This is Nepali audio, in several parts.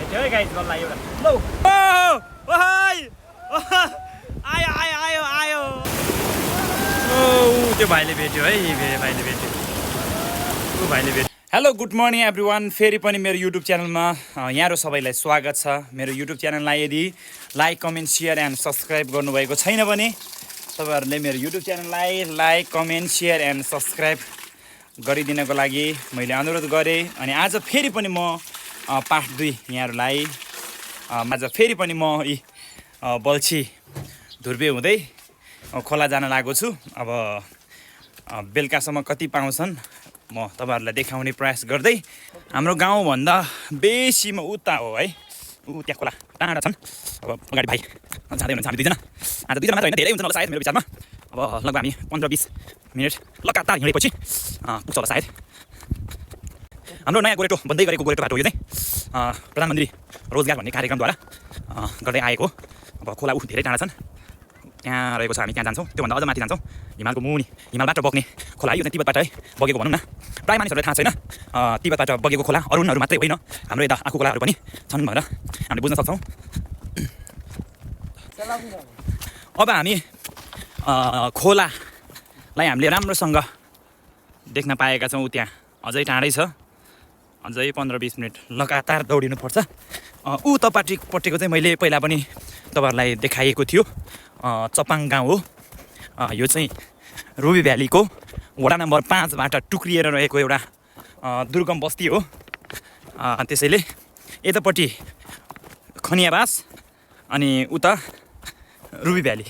भेट्यो है गाइस बल्ल एउटा लौ आयो आयो आयो आयो त्यो भाइले भेट्यो है भाइले भेट्यो भाइले भेट्यो हेलो गुड मर्निङ एभ्रिवान फेरि पनि मेरो युट्युब च्यानलमा यहाँहरू सबैलाई स्वागत छ मेरो युट्युब च्यानललाई यदि like comment share and subscribe गर्नुभएको छैन भने तपाईहरुले मेरो युट्युब च्यानललाई like comment share and subscribe गरिदिनको लागि मैले अनुरोध गरेँ अनि आज फेरि पनि म पार्ट 2 यहाँहरूलाई आज फेरि पनि म बल्छी धुर्बे हुँदै खोला जान लागेको छु अब बेलुकासम्म कति पाउँछन् म तपाईहरुलाई देखाउने प्रयास गर्दै हाम्रो गाउँभन्दा बेसीमा उता हो है त्यहाँ खोला टाढा छन् अब अगाडि भाइ जाँदै हुनुहुन्छ हामी दुईजना आज दुईजना मात्र होइन धेरै हुन्छ होला सायद मेरो विचारमा अब लगभग हामी 15-20 मिनट लगातार हिँडेपछि पुग्छ होला सायद हाम्रो नयाँ गोरेटो बन्दै गरेको गोरेटो बाटो हो यो चाहिँ प्रधानमन्त्री रोजगार भन्ने कार्यक्रमद्वारा गर्दै आएको अब खोला धेरै टाढा छन् त्यहाँ रहेको छ हामी त्यहाँ जान्छौँ त्योभन्दा अझ माथि जान्छौँ हिमालको मुनि हिमालबाट बग्ने खोला यो चाहिँ तिब्बतबाट है बगेको भनौँ न प्रायः मानिसहरूलाई थाहा छैन तिब्बतबाट बगेको खोला अरुणहरू मात्रै होइन हाम्रो यता आँखु खोलाहरू पनि छन् भनेर हामीले बुझ्न सक्छौँ अब हामी खोलालाई हामीले राम्रोसँग देख्न पाएका छौँ त्यहाँ अझै टाढै छ अझै 15-20 मिनट लगातार दौडिनुपर्छ उतापट्टिको चाहिँ मैले पहिला पनि तपाईहरुलाई देखाएको थियो चपाङ गाउँ हो यो चाहिँ रुबी भ्यालीको वडा नम्बर 5 बाट टुक्रिएर रहेको एउटा दुर्गम बस्ती हो त्यसैले यतापट्टि खनियाबास अनि उता रुबी भ्याली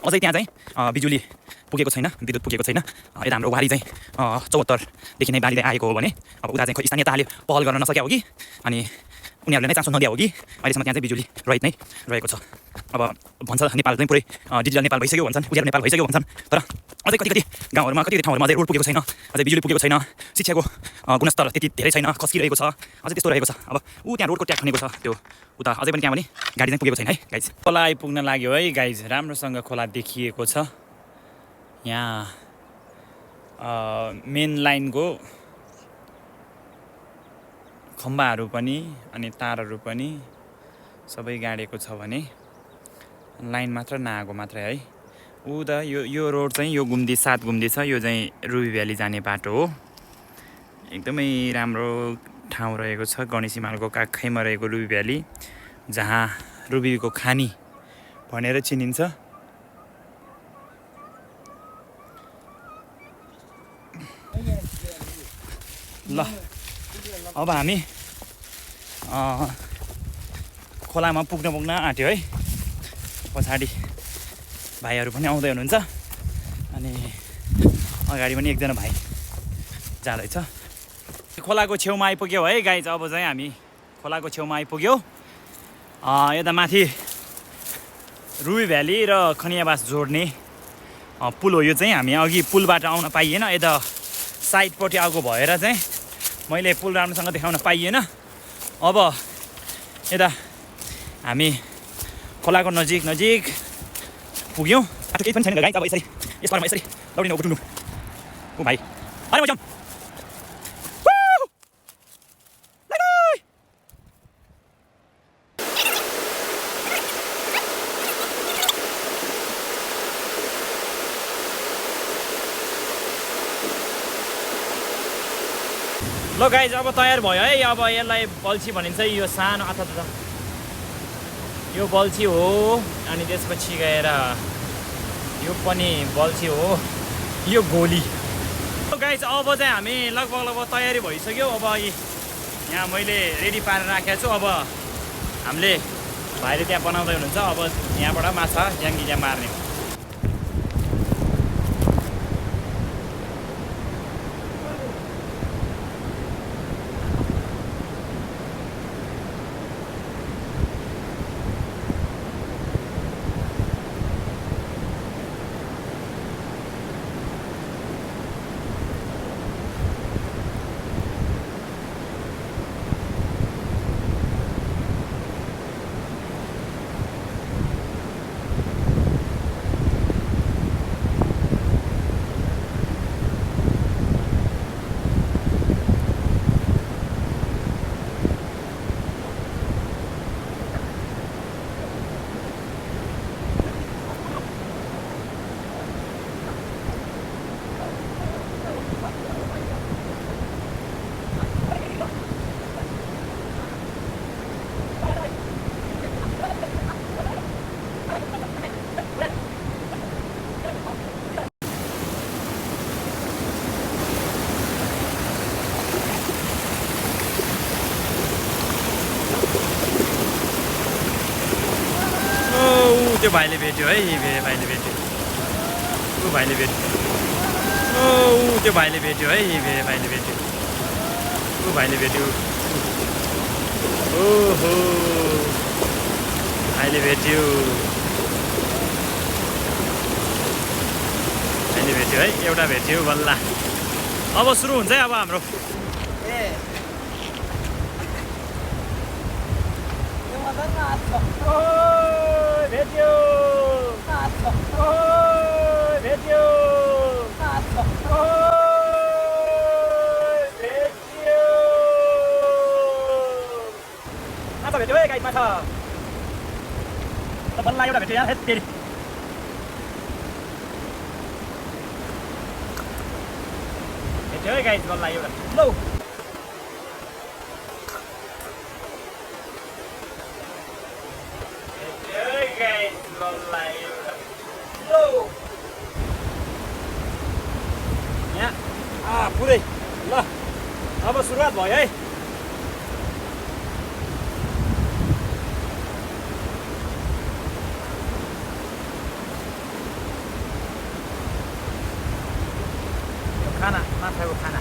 अझै त्यहाँ चाहिँ बिजुली पुगेको छैन विद्युत पुगेको छैन यता हाम्रो वारी चाहिँ 74 देखि नै बालिँदै आएको हो भने अब उता चाहिँ स्थानीय तहले पहल गर्न नसक्या हो कि अनि उनीहरूले नै चासो नदिया हो कि अहिलेसम्म त्यहाँ चाहिँ बिजुली रहित नै रहेको छ अब भन्छ नेपाल चाहिँ पुरै डिजिटल नेपाल भइसक्यो भन्छन् उज्यालो नेपाल भइसक्यो भन्छन् तर अझै कति गाउँहरूमा कति ठाउँहरूमा अझै रोड पुगेको छैन अझै बिजुली पुगेको छैन शिक्षाको गुणस्तर त्यति धेरै छैन खस्किरहेको छ अझै त्यस्तो रहेको छ अब त्यहाँ रोडको ट्याक खनेको छ त्यो उता अझै पनि त्यहाँ पनि गाडी चाहिँ पुगेको छैन है गाइज खोला आइपुग्न लाग्यो है गाइज राम्रोसँग खोला देखिएको छ यहाँ मेन लाइनको खम्बाहरू पनि अनि तारहरू पनि सबै गाडेको छ भने लाइन मात्र नआएको मात्रै है उता यो रोड चाहिँ यो गुम्दी 7 गुम्दी छ यो चाहिँ रुबी भ्याली जाने बाटो हो एकदमै राम्रो ठाउँ रहेको छ गणेश हिमालको काखैमा रहेको रुबी भ्याली जहाँ रुबीको खानी भनेर चिनिन्छ ल अब हामी खोलामा पुग्न आँट्यो है पछाडि भाइहरू पनि आउँदै हुनुहुन्छ अनि अगाडि पनि एकजना भाइ जाँदैछ खोलाको छेउमा आइपुग्यो है गाइज अब चाहिँ हामी खोलाको छेउमा आइपुग्यो यता माथि रुबी भ्याली र खनियाबास जोड्ने पुल हो यो चाहिँ हामी अघि पुलबाट आउन पाइएन यता साइडपट्टि आएको भएर चाहिँ मैले पुल राम्रोसँग देखाउन पाइएन अब यता हामी खोलाको नजिक पुग्यौँ केही पनि छैन गाइस अब यसरी यसपारमा यसरी दौडिनु उठ्नु ओ भाइ अरे मजाम ल गाइज अब तयार भयो है अब यसलाई बल्छी भनिन्छ यो सानो अथवा यो बल्छी हो अनि त्यसपछि गएर यो पनि बल्छी हो यो गोली गाइज अब चाहिँ हामी लगभग तयारी भइसक्यो अब यहाँ मैले रेडी पारेर राखेको छु अब हामीले भाइले त्यहाँ बनाउँदै हुनुहुन्छ अब यहाँबाट माछा ज्याङ्गी मार्ने त्यो भाइले भेट्यो है भाइले भेट्यो ऊ भाइले भेट्यो त्यो भाइले भेट्यो है भाइले भेट्यो ऊ भाइले भेट्यो ओहो भाइले भेट्यो भाइले भेट्यो है एउटा भेट्यो बल्ल अब सुरु हुन्छ है अब हाम्रो भेट्यो भेट्यो माछा भेट्यो है गाइस माछा त बल्ल एउटा भेट्यो यहाँ फेरि भेट्यो है गाइस बल्ल एउटा लौ यहाँ पुरै ल अब सुरुवात भयो है खाना माछाको खाना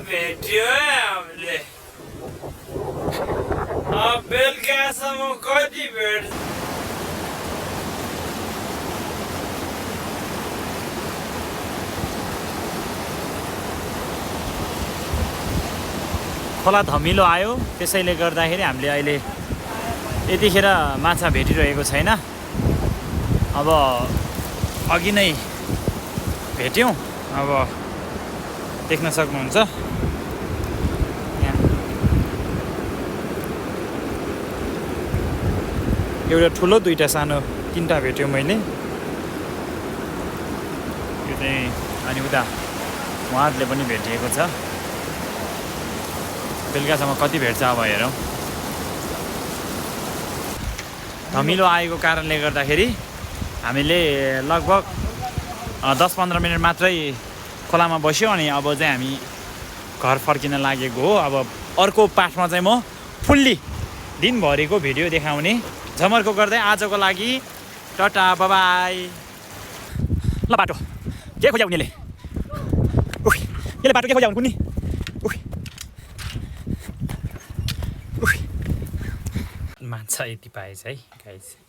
भेट्यो हामीले अब बेलुकासम्म कति भेट्छ खोला धमिलो आयो त्यसैले गर्दाखेरि हामीले अहिले यतिखेर माछा भेटिरहेको छैन अब अघि नै भेट्यौँ अब देख्न सक्नुहुन्छ एउटा ठुलो दुईटा सानो तीनटा भेट्यो मैले यो चाहिँ अनि उता उहाँहरूले पनि भेटिएको छ बेलुकासम्म कति भेट्छ अब हेरौँ धमिलो आएको कारणले गर्दाखेरि हामीले लगभग 10-15 मिनट मात्रै खोलामा बस्यो अनि अब चाहिँ हामी घर फर्किन लागेको हो अब अर्को पाठमा चाहिँ म फुल्ली दिनभरिको भिडियो देखाउने झमर्को गर्दै आजको लागि टाटा बाइ ल बाटो के खोज्या उनीले यसले बाटो के खोज्या कुन्नी माछा यति पाएछ है गाइस